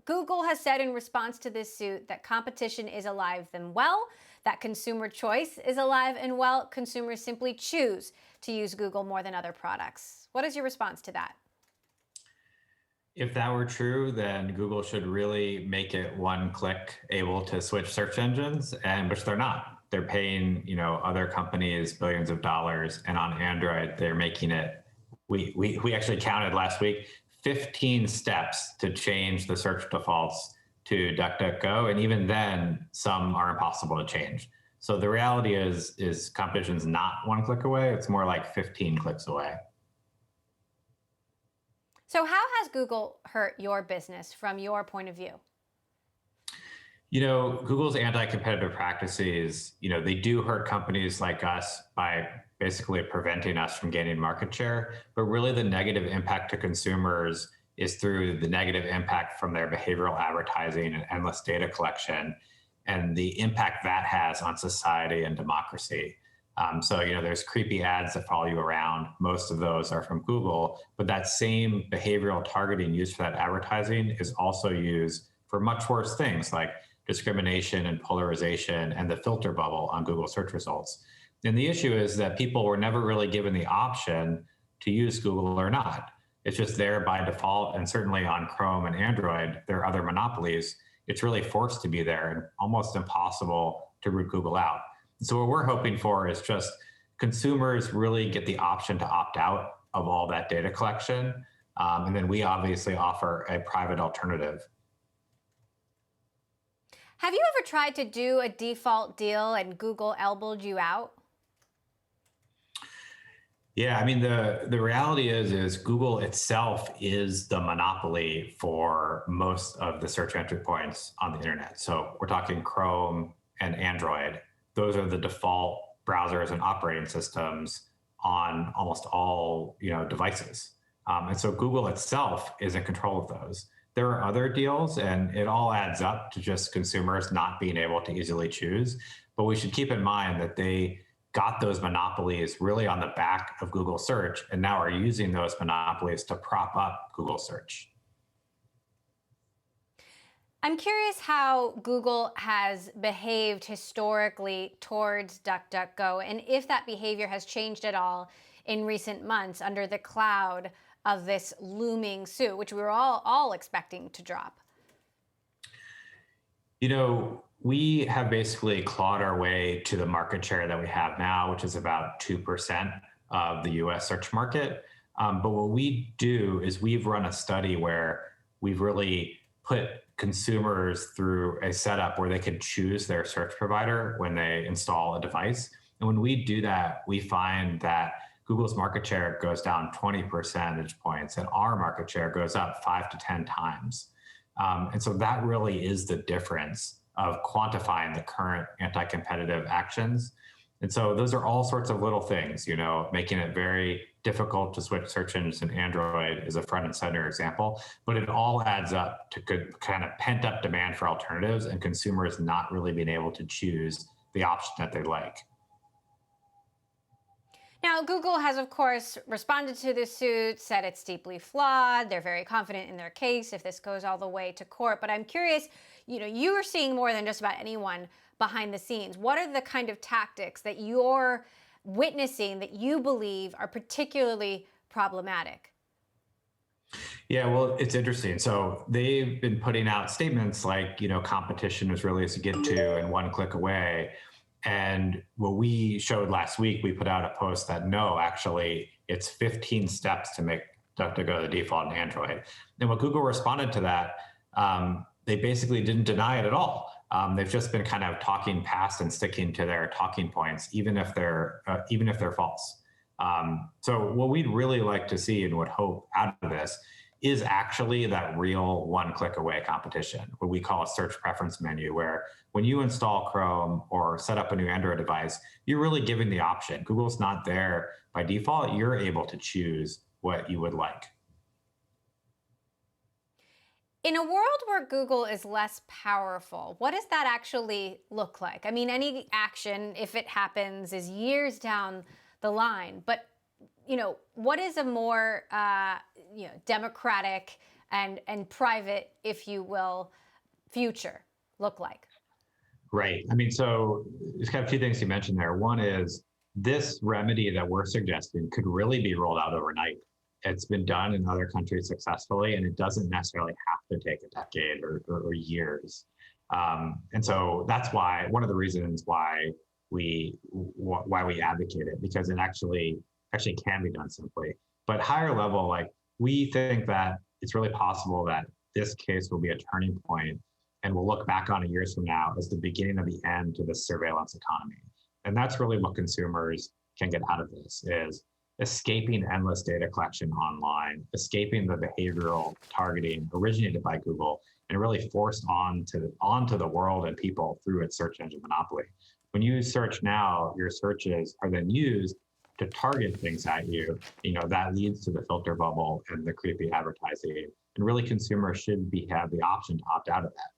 Google has said in response to this suit that competition is alive and well, that consumer choice is alive and well. Consumers simply choose to use Google more than other products. What is your response to that? If that were true, then Google should really make it one click able to switch search engines, and which they're not. They're paying, other companies billions of dollars, and on Android, they're making it. We actually counted last week 15 steps to change the search defaults to DuckDuckGo, and even then, some are impossible to change. So the reality is competition's not one click away; it's more like 15 clicks away. So how has Google hurt your business from your point of view? Google's anti-competitive practices, they do hurt companies like us by basically preventing us from gaining market share. But really the negative impact to consumers is through the negative impact from their behavioral advertising and endless data collection and the impact that has on society and democracy. So there's creepy ads that follow you around. Most of those are from Google, but that same behavioral targeting used for that advertising is also used for much worse things like discrimination and polarization and the filter bubble on Google search results. And the issue is that people were never really given the option to use Google or not. It's just there by default, and certainly on Chrome and Android, there are other monopolies. It's really forced to be there and almost impossible to root Google out. So what we're hoping for is just consumers really get the option to opt out of all that data collection. And then we obviously offer a private alternative. Have you ever tried to do a default deal and Google elbowed you out? Yeah, I mean, the reality is Google itself is the monopoly for most of the search entry points on the internet. So we're talking Chrome and Android. Those are the default browsers and operating systems on almost all devices. And so Google itself is in control of those. There are other deals, and it all adds up to just consumers not being able to easily choose. But we should keep in mind that they got those monopolies really on the back of Google search and now are using those monopolies to prop up Google search. I'm curious how Google has behaved historically towards DuckDuckGo and if that behavior has changed at all in recent months under the cloud of this looming suit, which we were all expecting to drop. We have basically clawed our way to the market share that we have now, which is about 2% of the US search market. But what we do is we've run a study where we've really put consumers through a setup where they can choose their search provider when they install a device. And when we do that, we find that Google's market share goes down 20 percentage points and our market share goes up 5 to 10 times. And so that really is the difference of quantifying the current anti-competitive actions. And so those are all sorts of little things, making it very difficult to switch search engines in Android is a front and center example, but it all adds up to good kind of pent up demand for alternatives and consumers not really being able to choose the option that they like. Now, Google has, of course, responded to this suit, said it's deeply flawed. They're very confident in their case if this goes all the way to court. But I'm curious, you are seeing more than just about anyone behind the scenes. What are the kind of tactics that you're witnessing that you believe are particularly problematic? Yeah, well, it's interesting. So they've been putting out statements like, competition is really easy to get to and one click away. And what we showed last week, we put out a post that no, actually, it's 15 steps to make DuckDuckGo the default in Android. And what Google responded to that, they basically didn't deny it at all. They've just been kind of talking past and sticking to their talking points, even if they're false. So what we'd really like to see and would hope out of this is actually that real one click away competition, what we call a search preference menu, where when you install Chrome or set up a new Android device, you're really giving the option. Google's not there by default. You're able to choose what you would like. In a world where Google is less powerful, what does that actually look like? I mean, any action, if it happens, is years down the line. But, what is a more democratic and private, if you will, future look like? Right. I mean, so there's kind of two things you mentioned there. One is this remedy that we're suggesting could really be rolled out overnight. It's been done in other countries successfully, and it doesn't necessarily have to take a decade or years. And so that's why one of the reasons why we advocate it, because it actually can be done simply. But higher level, like, we think that it's really possible that this case will be a turning point, and we'll look back on it years from now as the beginning of the end to the surveillance economy. And that's really what consumers can get out of this, is escaping endless data collection online, escaping the behavioral targeting originated by Google and really forced onto the world and people through its search engine monopoly. When you search now, your searches are then used to target things at you. That leads to the filter bubble and the creepy advertising. And really, consumers should have the option to opt out of that.